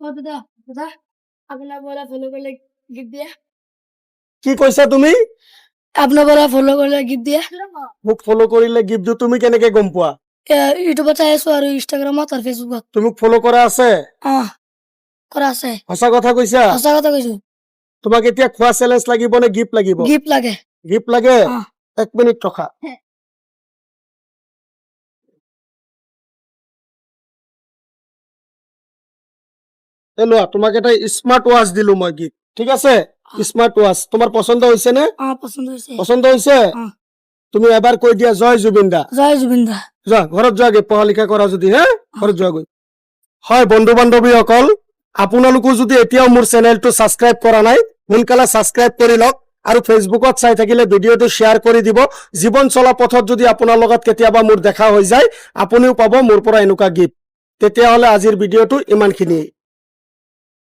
দাদা দাদা আপনার বলা ফলো করলে গিফট দিয়ে কি কৈছা তুমি আপনার বলা ফলো করলে গিফট দিয়ে মোক ফলো কৰিলে গিফট দিও তুমি কেনেকে গম পোৱা ইউটিউবত চাই আছো আৰু ইনষ্টাগ্ৰামত আৰু ফেচবুকত তুমি ফলো কৰা আছে কৰা আছে সঁচা কথা কৈছা সঁচা কথা কৈছো তোমাক এতিয়া খোৱা চ্যালেঞ্জ লাগিব নে গিফট লাগিব গিফট লাগে গিফট লাগে 1 মিনিট ৰখা এলোৱা তোমাক এটা স্মাৰ্ট ওয়াচ দিলো মই গিফট ঠিক আছে স্মাৰ্ট ওয়াচ তোমাৰ পছন্দ হইছে নে পছন্দ হইছে তুমি এবাৰ কৈ দিয়া জয় জুবিন দা যোৱা ঘৰত যোৱাগে পঢ়া লিখা কৰা যদি হে ঘৰত যোৱাগৈ হয় বন্ধু বান্ধৱীসকল আপোনালোকো যদি এতিয়াও মোৰ চেনেলটো সাবস্ক্ৰাইব কৰা নাই সোনকালে সাবস্ক্ৰাইব কৰি লওক আৰু ফেসবুকত চাই থাকিলে ভিডিওটো শেয়াৰ কৰি দিব জীৱন চলা পথত যদি আপোনাৰ লগত কেতিয়াবা মোৰ দেখা হৈ যায় আপুনিও পাব মোৰ পৰা এনেকুৱা গিফট তেতিয়াহলে আজিৰ ভিডিওটো ইমানখিনিয়ে